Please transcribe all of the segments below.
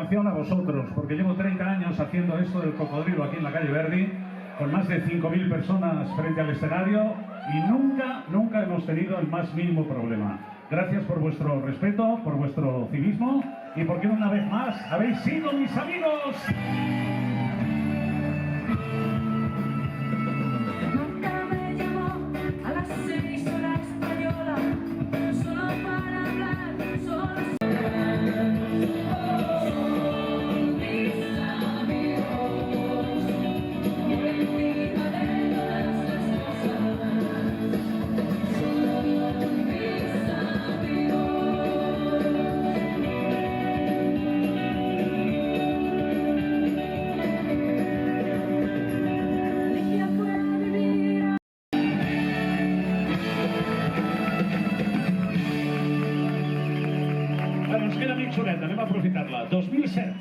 satisfacción a vosotros, porque llevo 30 años haciendo esto del cocodrilo aquí en la calle Verdi, con más de 5.000 personas frente al escenario, y nunca hemos tenido el más mínimo problema. Gracias por vuestro respeto, por vuestro civismo, y porque una vez más habéis sido mis amigos. Ens queda mig sonet, anem a aprofitar-la. 2007.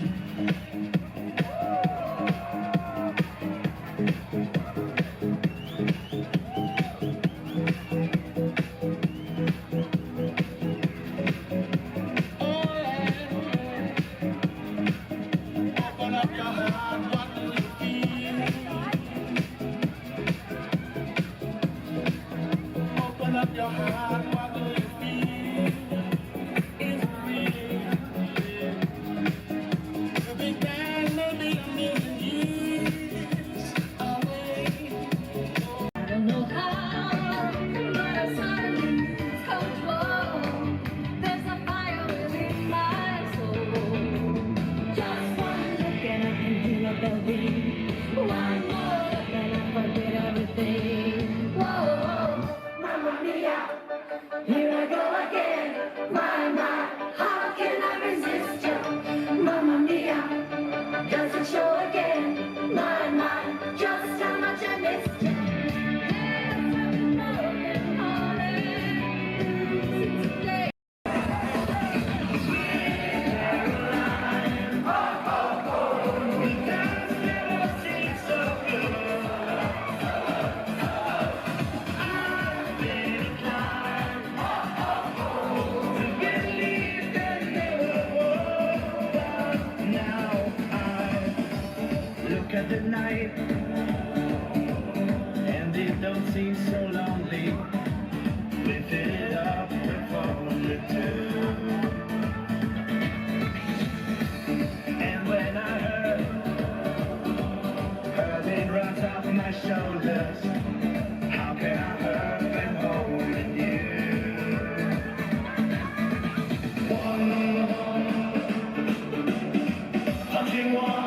Here I go again, my, how can I resist you? Mamma mia, does it show again? My, just how much I missed you. At the night, and it don't seem so lonely. Lift it up before the two. And when I heard it runs off my shoulders, how can I hurt when holding you? Touching one.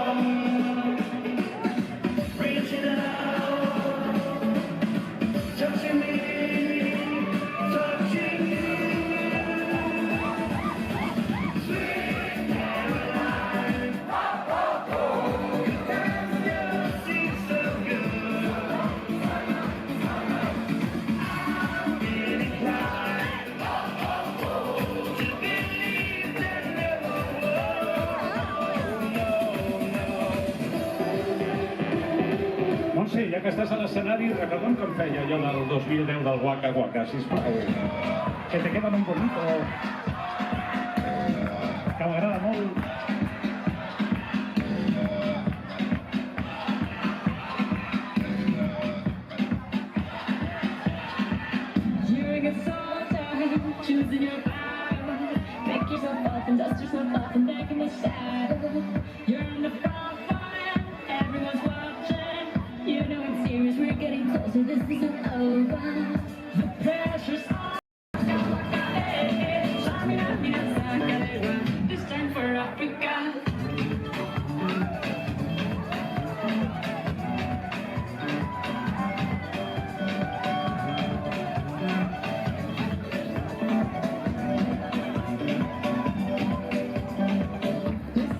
Montse, ja que estàs a l'escenari, recorda'm com feia jo del 2010 del Waka Waka, sisplau. Que te queda un bonito, que m'agrada molt. During a summertime, choosing your vibe, make yourself up and dust yourself off and back in the saddle. You're in the front line, everyone's watching. You know it's serious, we're getting closer, this isn't over. The pressure's on. This time for Africa. This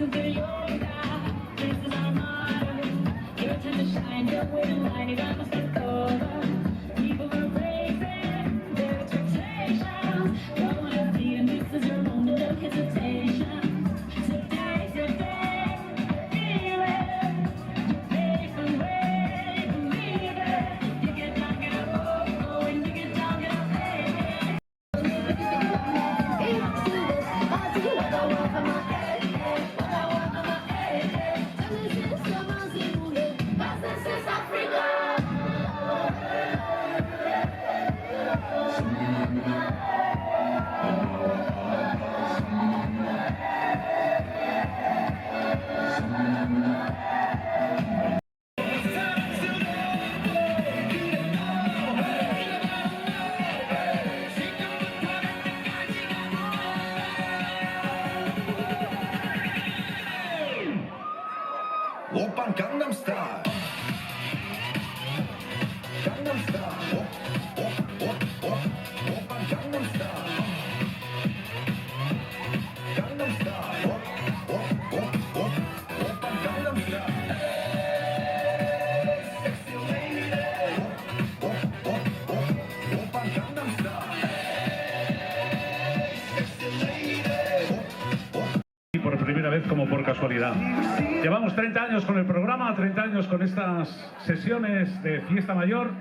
Y por primera vez como por casualidad. Llevamos 30 años con el programa, 30 años con estas sesiones de fiesta mayor,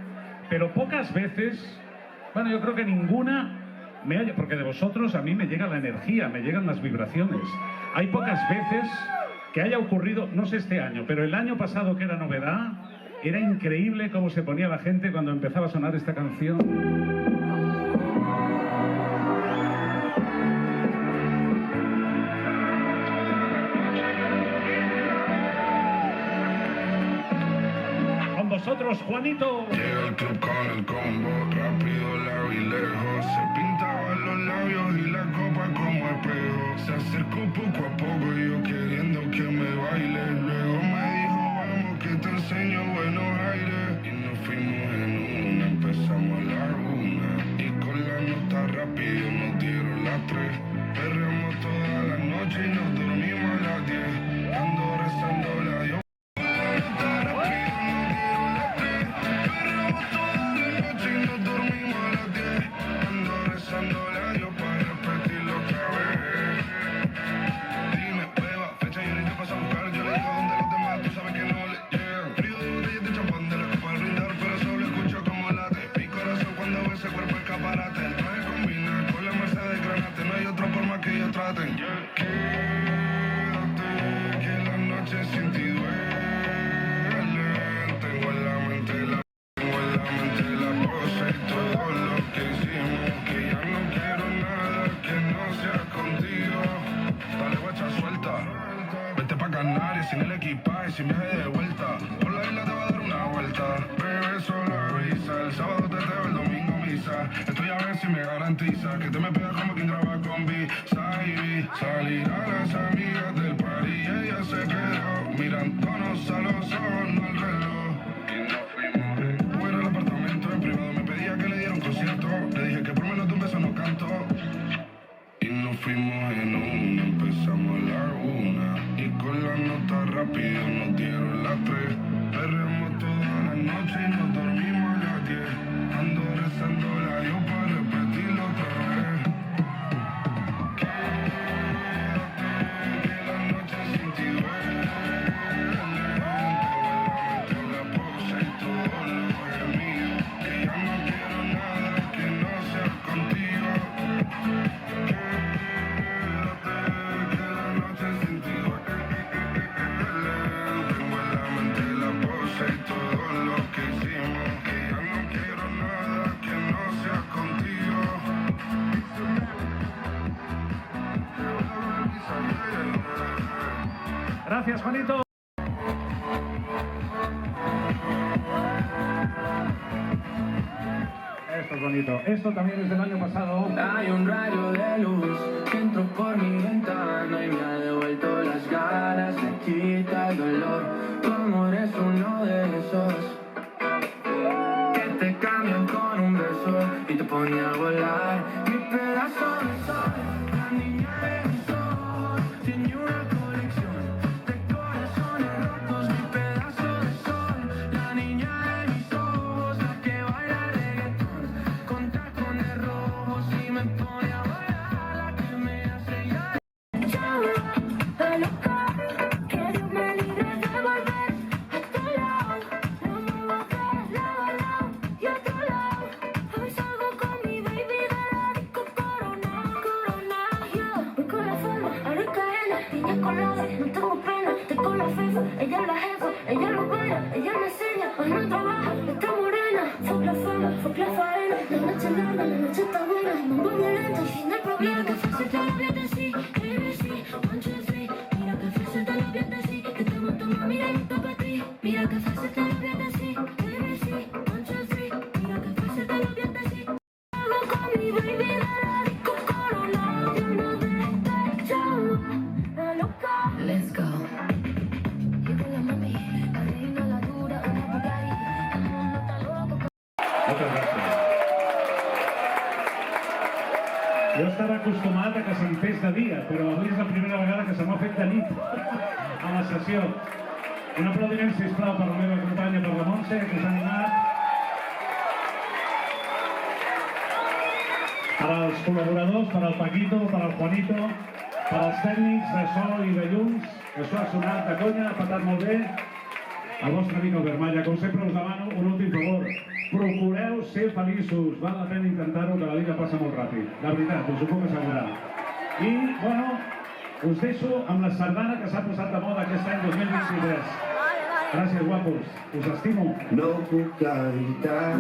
pero pocas veces, bueno, yo creo que ninguna me haya, porque de vosotros a mí me llega la energía, me llegan las vibraciones. Hay pocas veces que haya ocurrido, no sé este año, pero el año pasado, que era novedad, era increíble cómo se ponía la gente cuando empezaba a sonar esta canción. Vosotros, Juanito. Llega el club con el combo, rápido, largo y lejos. Se pintaban los labios y la copa como espejo. Se acercó poco a poco y yo queriendo que me baile. Luego me dijo, vamos que te enseño buenos aires. Y nos fuimos en una, empezamos a la 1. Y con la nota rápido nos dieron las 3. Perreamos toda la noche y nos dormimos a las 10. Ando rezando la Dios. Sin el equipaje, sin viaje de vuelta. Por la isla te va a dar una vuelta. Bebé, solo avisa. El sábado te teo, el domingo misa. Estoy a ver si me garantiza que te me pegas como quien graba con B-Side. Salir a las amigas del party y ella se quedó mirándonos a los ojos, no al reloj. Y nos fuimos. Fuera del apartamento en privado me pedía que le diera un concierto. Le dije que por menos de un beso no canto. Y nos fuimos en una, empezamos a la 1. Y con la nota rápido nos dieron las 3. Perreamos toda la noche y nos dormimos a las 10. Ando rezando la Dios para repetirlo otra vez. Quédate, que la noche sin ti duele. Tengo en la mente la pose y todo lo es mío. Que ya no quiero nada que no sea contigo. Gracias, Juanito. Esto es bonito. Esto también es del año pasado. Hay un rayo de luz que entró por mi ventana y me ha devuelto las ganas, me quita el dolor. Tu amor es uno de esos que te cambian con un beso y te pone a volar. Mi pedazo de sol, la niña de mis ojos, tiene una colección de corazones rotos. Mi pedazo de sol, la niña de mis ojos, la que baila reggaetón con tacones rojos y me pone a volar, la que me hace ya. A loca, que Dios me libre de volver a tu lado. No me bajes lado a lado y a otro lado. Hoy salgo con mi baby de la disco Corona, Corona. Yo voy con la fama, ahora cadena, niña colada, no tengo pena. Estoy con la fefa, ella es la jefa, ella lo baila, ella me enseña, hoy no trabaja, está morena. Fuck la fama, fuck la faena. La noche es larga, la noche está buena. Mambo violento, fin del problema. Que fácil te lo voy a decir, ABC, 1, 2, 3. Mira que fácil te lo voy a decir, que te monto una miradita para ti. Mira que fácil te lo voy a decir, ABC, 1, 2, 3. Mira que fácil te lo voy a decir. Hago con mi baby de la disco Corona, lleno de despecho, la loca. Let's go. Y con la mami, la reina, la dura, una Bugatti. El mundo está loco. Muchas gracias. Jo estava acostumat a que se'n fes de dia, però avui és la primera vegada que se m'ha fet de nit a la sessió. Un aplaudiment, sisplau, per la meva companya, per la Montse, que s'ha animat. Per als col·laboradors, per al Paquito, per al Juanito, per als tècnics de so i de llums, que això ha sonat de conya, ha patat molt bé. El vostre amic Albert Malla, com sempre us demano un últim favor. Procureu ser feliços, val la pena intentar-ho, que la vida passa molt ràpid. La veritat, us ho puc assegurar. I, bueno, us deixo amb la sardana que s'ha posat de moda aquest any 2023. Gràcies, guapos. Us estimo. No ho puc evitar,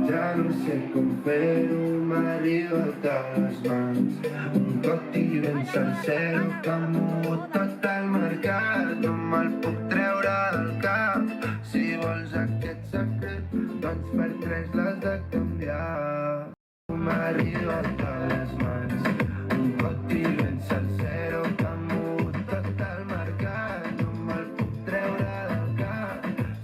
ja no sé com fer-ho, m'ha arribat a les mans. Un còctel ben sencer que ha mogut tot el mercat. No me'l puc treure del cap. Si vols aquest secret, doncs per 3 l'has de canviar. M'ha arribat a les mans. Un còctel ben sencer que ha mogut tot el mercat. No me'l puc treure del cap.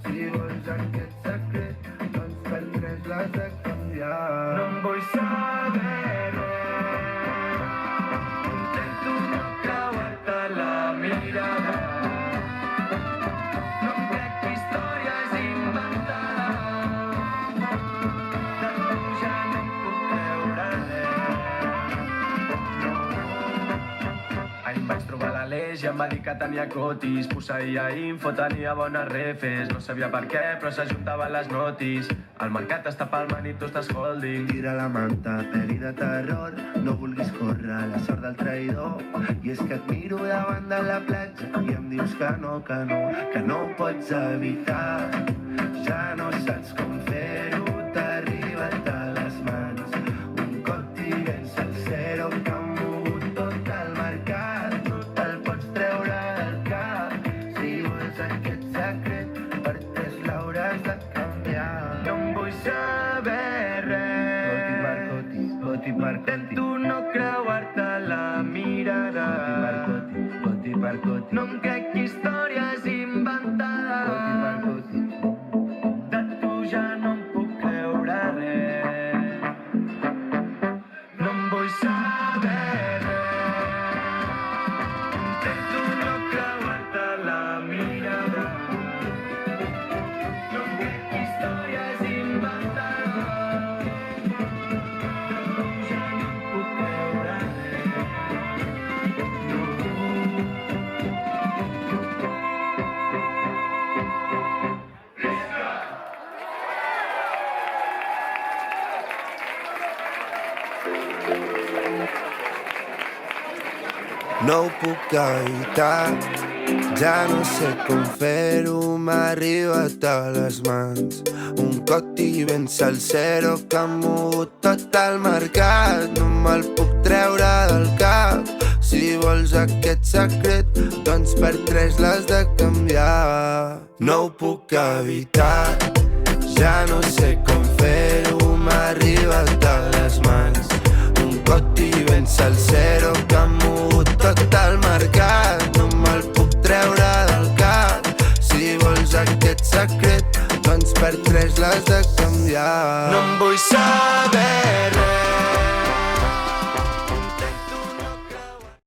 Si vols aquest secret, doncs per 3 l'has de canviar. No em vull saber res. Intento no creuar-te la mirada. No em crec històries inventades. De tu ja no em puc creure res. Ahir em vaig trobar l'Aleix i em va dir que tenia cotis. Posseïa info, tenia bones refes. No sabia per què, però s'ajuntaven les notis. El mercat està palmant i tu estàs holding. Tira la manta, pel·li de terror. No vulguis córrer la sort del traïdor. I és que et miro davant de la platja i em dius que no ho pots evitar. Ja no saps com fer-ho, t'ha arribat a les mans. Un còctel ben sencer que ha mogut tot el mercat. No te'l pots treure del cap. Si vols aquest secret, per 3 l'hauràs de canviar. No em vull saber res. Coti per coti. Intento no creuar-te la mirada. Coti per coti. No em crec històries inventades. Coti per coti. De tu ja no em puc creure res. No em vull saber res. Intento no creuar-te la mirada. No em crec històries inventades. De tu ja no em puc creure res. No ho puc evitar, ja no sé com fer-ho, m'ha arribat a les mans. Un còctel ben salsero que ha mogut tot el mercat. No me'l puc treure del cap. Si vols aquest secret, doncs per 3 l'has de canviar. No ho puc evitar, ja no sé com fer-ho, m'ha arribat a les mans. Un còctel ben salsero que ha mogut tot el mercat. No me'l puc treure del cap. Si vols aquest secret, doncs per 3 l'has de canviar. No em vull saber